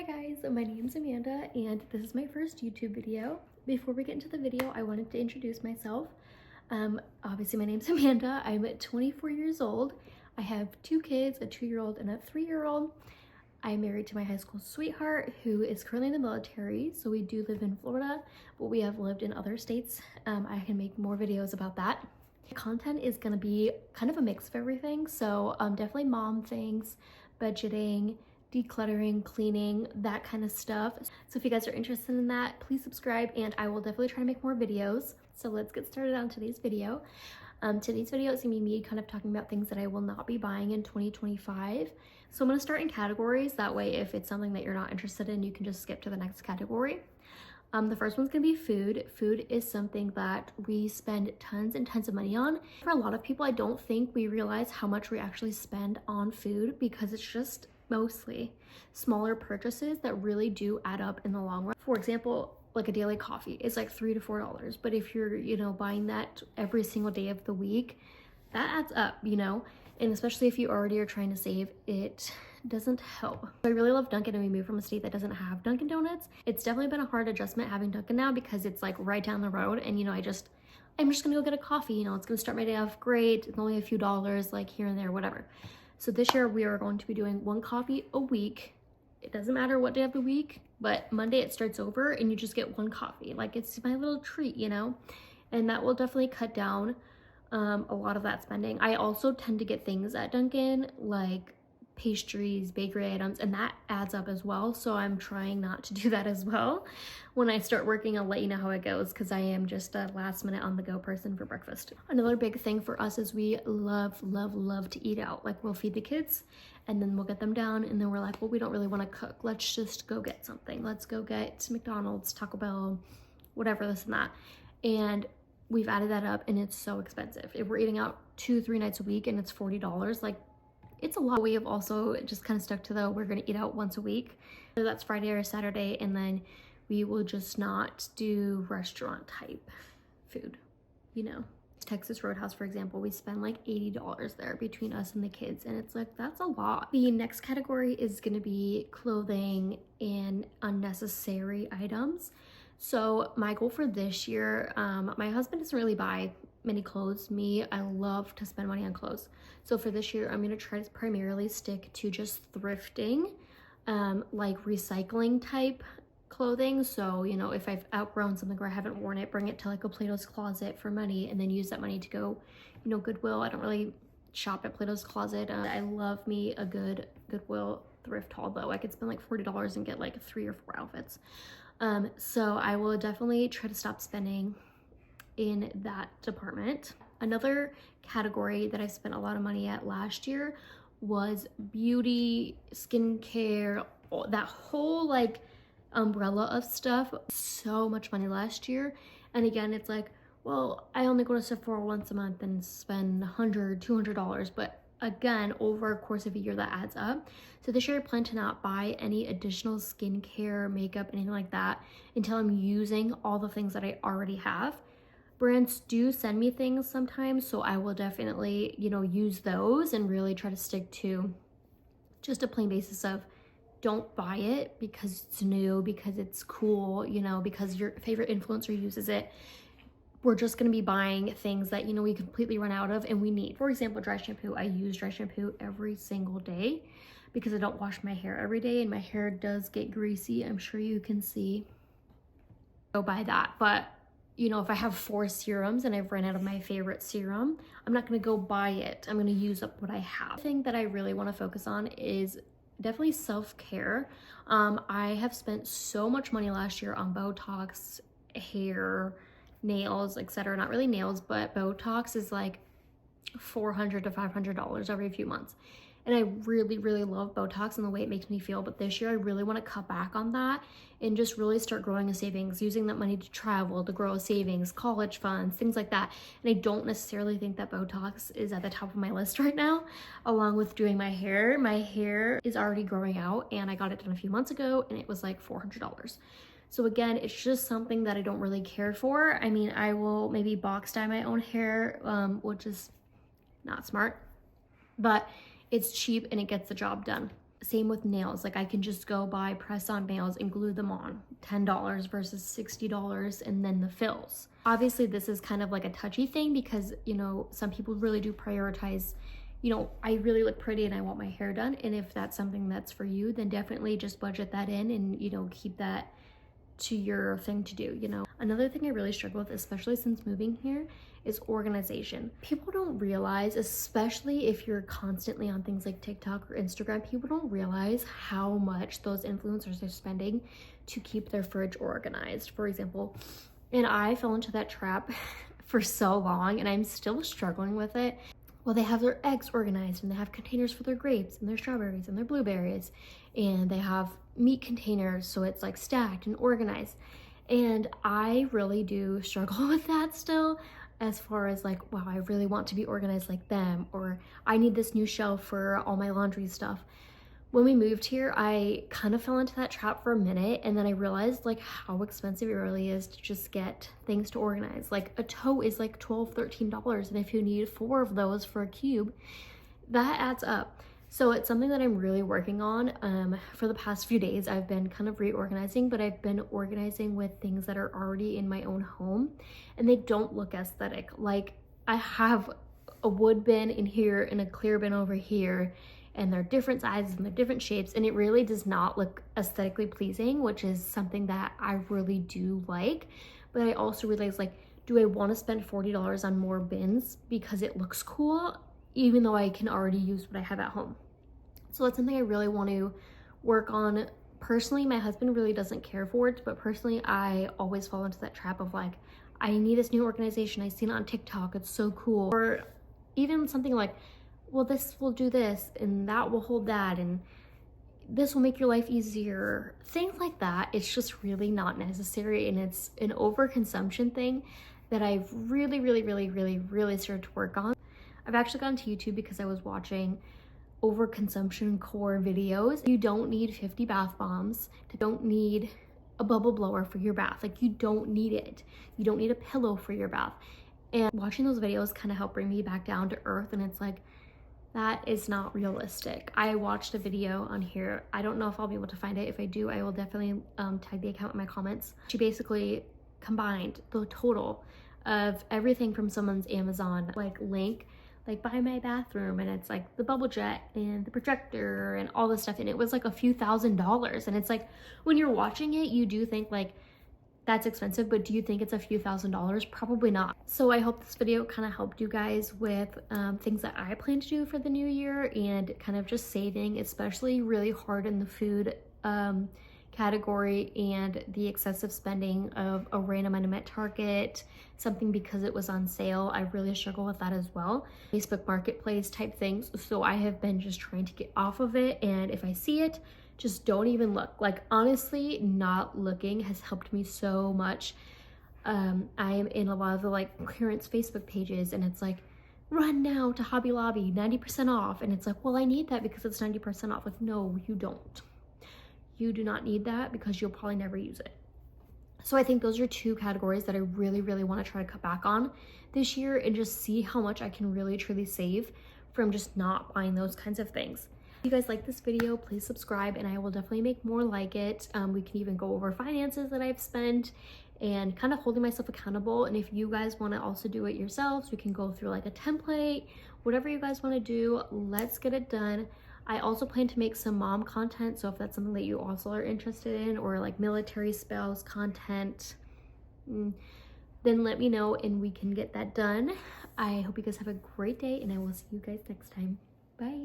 Guys, my name's Amanda and this is my first YouTube video. Before we get into the video, I wanted to introduce myself. Obviously my name's Amanda. I'm 24 years old. I have two kids, a 2-year-old and a 3-year-old. I'm married to my high school sweetheart who is currently in the military. So we do live in Florida, but we have lived in other states. I can make more videos about that. Content is gonna be kind of a mix of everything. So definitely mom things, budgeting, decluttering, cleaning, that kind of stuff. So if you guys are interested in that, please subscribe and I will definitely try to make more videos. So let's get started on today's video. Today's video is gonna be me kind of talking about things that I will not be buying in 2025. So I'm gonna start in categories. That way, if it's something that you're not interested in, you can just skip to the next category. The first one's gonna be food. Food is something that we spend tons and tons of money on. For a lot of people, I don't think we realize how much we actually spend on food because it's just mostly smaller purchases that really do add up in the long run. For example, like a daily coffee is like $3 to $4, but if you're, buying that every single day of the week, that adds up, and especially if you already are trying to save, it doesn't help. I really love Dunkin', and we moved from a state that doesn't have Dunkin' Donuts. It's definitely been a hard adjustment having Dunkin' now because it's like right down the road, and I'm just gonna go get a coffee, it's gonna start my day off great. It's only a few dollars, like here and there, whatever. So this year we are going to be doing one coffee a week. It doesn't matter what day of the week, but Monday it starts over and you just get one coffee. Like it's my little treat, and that will definitely cut down a lot of that spending. I also tend to get things at Dunkin', like pastries, bakery items, and that adds up as well. So I'm trying not to do that as well. When I start working, I'll let you know how it goes because I am just a last minute on the go person for breakfast. Another big thing for us is we love to eat out. Like we'll feed the kids and then we'll get them down and then we're like, well, we don't really want to cook. Let's just go get something. Let's go get McDonald's, Taco Bell, whatever, this and that. And we've added that up and it's so expensive. If we're eating out 2-3 nights a week and it's $40, like it's a lot. We have also just kind of stuck to we're gonna eat out once a week. So that's Friday or Saturday, and then we will just not do restaurant type food, Texas Roadhouse, for example, we spend like $80 there between us and the kids, and it's like, that's a lot. The next category is gonna be clothing and unnecessary items. So my goal for this year, my husband doesn't really buy many clothes. I love to spend money on clothes. So for this year, I'm gonna try to primarily stick to just thrifting, like recycling type clothing. So, if I've outgrown something or I haven't worn it, bring it to like a Plato's Closet for money and then use that money to go, Goodwill. I don't really shop at Plato's Closet. I love me a good Goodwill thrift haul though. I could spend like $40 and get like 3 or 4 outfits. So I will definitely try to stop spending in that department. Another category that I spent a lot of money at last year was beauty, skincare, that whole like umbrella of stuff. So much money last year. And again, it's like, well, I only go to Sephora once a month and spend $100, $200, but again, over a course of a year, that adds up. So this year I plan to not buy any additional skincare, makeup, anything like that until I'm using all the things that I already have. Brands do send me things sometimes, so I will definitely, use those and really try to stick to just a plain basis of don't buy it because it's new, because it's cool, because your favorite influencer uses it. We're just going to be buying things that, we completely run out of and we need. For example, dry shampoo. I use dry shampoo every single day because I don't wash my hair every day and my hair does get greasy. I'm sure you can see. Go buy that. But if I have 4 serums and I've run out of my favorite serum, I'm not gonna go buy it. I'm gonna use up what I have. The thing that I really wanna focus on is definitely self-care. I have spent so much money last year on Botox, hair, nails, etc. Not really nails, but Botox is like $400 to $500 every few months. And I really love Botox and the way it makes me feel. But this year I really want to cut back on that and just really start growing a savings, using that money to travel, to grow a savings, college funds, things like that. And I don't necessarily think that Botox is at the top of my list right now, along with doing my hair. My hair is already growing out and I got it done a few months ago and it was like $400. So again, it's just something that I don't really care for. I mean, I will maybe box dye my own hair, which is not smart, but it's cheap and it gets the job done. Same with nails. Like I can just go buy press-on nails and glue them on. $10 versus $60, and then the fills. Obviously this is kind of like a touchy thing because, you know, some people really do prioritize, you know, I really look pretty and I want my hair done. And if that's something that's for you, then definitely just budget that in and, you know, keep that to your thing to do, you know. Another thing I really struggle with, especially since moving here, is organization. People don't realize, especially if you're constantly on things like TikTok or Instagram, people don't realize how much those influencers are spending to keep their fridge organized, for example. And I fell into that trap for so long and I'm still struggling with it. Well, they have their eggs organized and they have containers for their grapes and their strawberries and their blueberries, and they have meat containers so it's like stacked and organized. And I really do struggle with that still, as far as like, wow, I really want to be organized like them, or I need this new shelf for all my laundry stuff. When we moved here, I kind of fell into that trap for a minute, and then I realized like how expensive it really is to just get things to organize. Like a tote is like $12, $13, and if you need 4 of those for a cube, that adds up. So it's something that I'm really working on. For the past few days, I've been kind of reorganizing, but I've been organizing with things that are already in my own home, and they don't look aesthetic. Like I have a wood bin in here and a clear bin over here, and they're different sizes and they're different shapes, and it really does not look aesthetically pleasing, which is something that I really do like. But I also realize, like, do I want to spend $40 on more bins because it looks cool, even though I can already use what I have at home? So that's something I really want to work on. Personally, my husband really doesn't care for it, but personally, I always fall into that trap of like, I need this new organization. I seen it on TikTok. It's so cool. Or even something like, well, this will do this and that will hold that, and this will make your life easier. Things like that. It's just really not necessary, and it's an overconsumption thing that I've really started to work on. I've actually gone to YouTube because I was watching overconsumption core videos. You don't need 50 bath bombs. You don't need a bubble blower for your bath. Like, you don't need it. You don't need a pillow for your bath. And watching those videos kind of helped bring me back down to earth, and it's like, that is not realistic. I watched a video on here. I don't know if I'll be able to find it. If I do, I will definitely tag the account in my comments. She basically combined the total of everything from someone's Amazon like link, like buy my bathroom, and it's like the bubble jet and the projector and all this stuff, and it was like a few $1,000s. And it's like, when you're watching it, you do think like, that's expensive, but do you think it's a few $1,000s? Probably not. So I hope this video kind of helped you guys with things that I plan to do for the new year, and kind of just saving, especially really hard in the food category, and the excessive spending of a random item at Target, something because it was on sale. I really struggle with that as well. Facebook Marketplace type things. So I have been just trying to get off of it, and if I see it, just don't even look. Like, honestly, not looking has helped me so much. I am in a lot of the like clearance Facebook pages, and it's like, run now to Hobby Lobby, 90% off. And it's like, well, I need that because it's 90% off. Like, no, you don't. You do not need that because you'll probably never use it. So I think those are 2 categories that I really want to try to cut back on this year, and just see how much I can really truly save from just not buying those kinds of things. If you guys like this video, please subscribe, and I will definitely make more like it. We can even go over finances that I've spent and kind of holding myself accountable. And if you guys want to also do it yourselves, we can go through like a template, whatever you guys want to do. Let's get it done. I also plan to make some mom content, so if that's something that you also are interested in, or like military spouse content, then let me know and we can get that done. I hope you guys have a great day, and I will see you guys next time. Bye.